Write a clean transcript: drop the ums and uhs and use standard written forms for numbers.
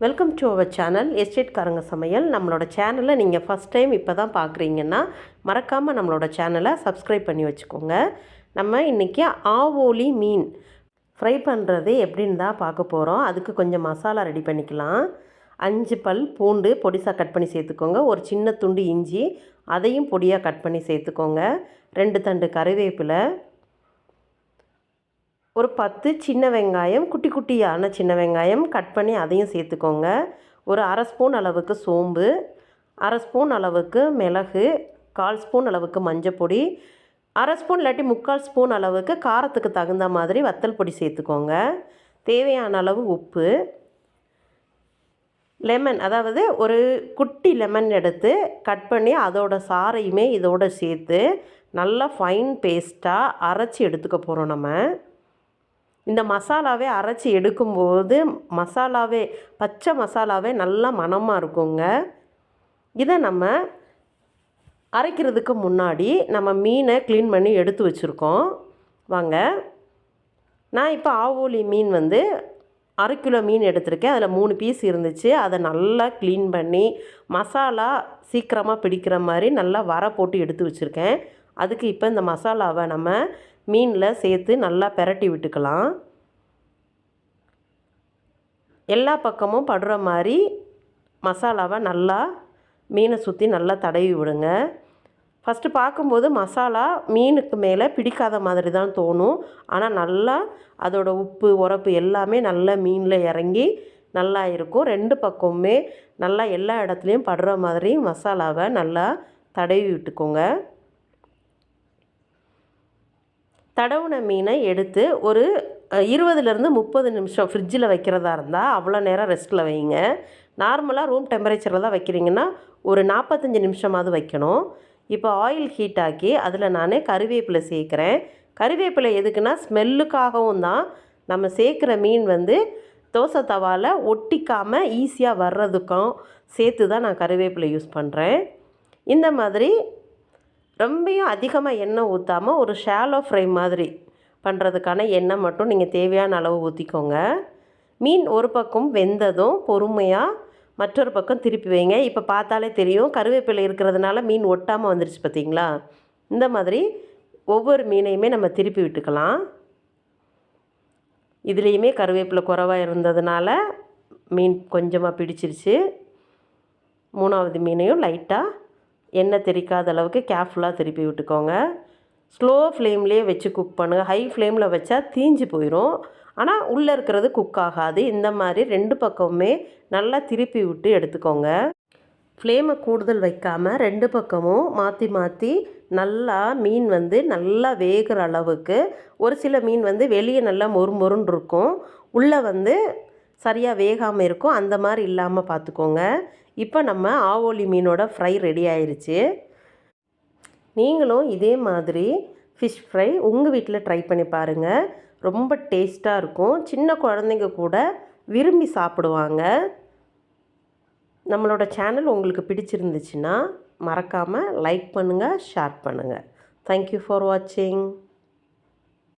Welcome to our channel எஸ்டேட்காரங்க சமையல். நம்மளோட சேனலை நீங்கள் ஃபஸ்ட் டைம் இப்போ தான் பார்க்குறீங்கன்னா மறக்காமல் நம்மளோட சேனலை சப்ஸ்கிரைப் பண்ணி வச்சுக்கோங்க. நம்ம இன்றைக்கி ஆவோலி மீன் ஃப்ரை பண்ணுறது எப்படின்னு தான் பார்க்க போகிறோம். அதுக்கு கொஞ்சம் மசாலா ரெடி பண்ணிக்கலாம். 5 பல் பூண்டு பொடிசாக கட் பண்ணி சேர்த்துக்கோங்க. ஒரு சின்ன துண்டு இஞ்சி அதையும் பொடியாக கட் பண்ணி சேர்த்துக்கோங்க. 2 தண்டு கறிவேப்பிலை, ஒரு 10 சின்ன வெங்காயம், குட்டி குட்டியான சின்ன வெங்காயம் கட் பண்ணி அதையும் சேர்த்துக்கோங்க. ஒரு 1/2 ஸ்பூன் அளவுக்கு சோம்பு, 1/2 ஸ்பூன் அளவுக்கு மிளகு, 1/4 ஸ்பூன் அளவுக்கு மஞ்சப்பொடி, 1/2 ஸ்பூன் இல்லாட்டி 3/4 ஸ்பூன் அளவுக்கு காரத்துக்கு தகுந்த மாதிரி வத்தல் பொடி சேர்த்துக்கோங்க. தேவையான அளவு உப்பு, லெமன், அதாவது ஒரு குட்டி லெமன் எடுத்து கட் பண்ணி அதோட சாறையுமே இதோடு சேர்த்து நல்லா ஃபைன் பேஸ்ட்டாக அரைச்சி எடுத்துக்க போகிறோம். நம்ம இந்த மசாலாவே அரைச்சி எடுக்கும்போது பச்சை மசாலாவே நல்லா மணமாக இருக்குங்க. இதை நம்ம அரைக்கிறதுக்கு முன்னாடி நம்ம மீனை க்ளீன் பண்ணி எடுத்து வச்சுருக்கோம். வாங்க, நான் இப்போ ஆவோலி மீன் 1/2 கிலோ மீன் எடுத்திருக்கேன். அதில் 3 பீஸ் இருந்துச்சு. அதை நல்லா க்ளீன் பண்ணி மசாலா சீக்கிரமாக பிடிக்கிற மாதிரி நல்லா வரை போட்டு எடுத்து வச்சுருக்கேன். அதுக்கு இப்போ இந்த மசாலாவை நம்ம மீனில் சேர்த்து நல்லா பெரட்டி விட்டுக்கலாம். எல்லா பக்கமும் படுற மாதிரி மசாலாவை நல்லா மீனை சுற்றி நல்லா தடவி விடுங்க. ஃபஸ்ட்டு பார்க்கும்போது மசாலா மீனுக்கு மேலே பிடிக்காத மாதிரி தான் தோணும். ஆனால் நல்லா அதோட உப்பு உரப்பு எல்லாமே நல்லா மீனில் இறங்கி நல்லா இருக்கும். 2 பக்கமுமே நல்லா எல்லா இடத்துலையும் படுற மாதிரி மசாலாவை நல்லா தடவி விட்டுக்கோங்க. தடவுன மீனை எடுத்து ஒரு 20லேருந்து 30 நிமிஷம் ஃப்ரிட்ஜில் வைக்கிறதா இருந்தால் அவ்வளோ நேரம் ரெஸ்ட்டில் வைங்க. நார்மலாக ரூம் டெம்பரேச்சரில் தான் வைக்கிறீங்கன்னா ஒரு 45 நிமிஷமாவது வைக்கணும். இப்போ ஆயில் ஹீட் ஆக்கி அதில் நான் கறிவேப்பிலை சேர்க்குறேன். கறிவேப்பிலை எதுக்குன்னா ஸ்மெல்லுக்காகவும் தான். நம்ம சேர்க்குற மீன் தோசை தவாவில் ஒட்டிக்காமல் ஈஸியாக வர்றதுக்கும் சேர்த்து தான் நான் கறிவேப்பிலை யூஸ் பண்ணுறேன். இந்த மாதிரி ரொம்பவும் அதிகமாக எண்ணெய் ஊற்றாமல் ஒரு ஷாலோ ஃப்ரை மாதிரி பண்ணுறதுக்கான எண்ணெய் மட்டும் நீங்கள் தேவையான அளவு ஊற்றிக்கோங்க. மீன் ஒரு பக்கம் வெந்ததும் பொறுமையாக மற்றொரு பக்கம் திருப்பி வைங்க. இப்போ பார்த்தாலே தெரியும், கருவேப்பிலை இருக்கிறதுனால மீன் ஒட்டாமல் வந்துருச்சு பார்த்தீங்களா. இந்த மாதிரி ஒவ்வொரு மீனையுமே நம்ம திருப்பி விட்டுக்கலாம். இதுலேயுமே கருவேப்பிலை குறைவாக இருந்ததுனால மீன் கொஞ்சமாக பிடிச்சிருச்சு. 3வது மீனையும் லைட்டாக எண்ணெய் தெறிக்காத அளவுக்கு கேர்ஃபுல்லாக திருப்பி விட்டுக்கோங்க. ஸ்லோ ஃப்ளேம்லேயே வச்சு குக் பண்ணுங்கள். ஹை ஃப்ளேமில் வச்சா தீஞ்சு போயிடும். ஆனால் உள்ளே இருக்கிறது குக் ஆகாது. இந்த மாதிரி 2 பக்கமுமே நல்லா திருப்பி விட்டு எடுத்துக்கோங்க. ஃப்ளேமை கூடுதல் வைக்காமல் 2 பக்கமும் மாற்றி மாற்றி நல்லா மீன் நல்லா வேகிற அளவுக்கு. ஒரு சில மீன் வெளியே நல்லா மொறுன்னு இருக்கும், உள்ளே சரியாக வேகாமல் இருக்கும். அந்த மாதிரி இல்லாமல் பார்த்துக்கோங்க. இப்போ நம்ம ஆவோலி மீனோட ஃப்ரை ரெடி ஆயிடுச்சு. நீங்களும் இதே மாதிரி ஃபிஷ் ஃப்ரை உங்கள் வீட்டில் ட்ரை பண்ணி பாருங்கள். ரொம்ப டேஸ்ட்டாக இருக்கும். சின்ன குழந்தைங்க கூட விரும்பி சாப்பிடுவாங்க. நம்மளோட சேனல் உங்களுக்கு பிடிச்சிருந்துச்சுன்னா மறக்காமல் லைக் பண்ணுங்கள், ஷேர் பண்ணுங்கள். தேங்க்யூ ஃபார் வாட்சிங்.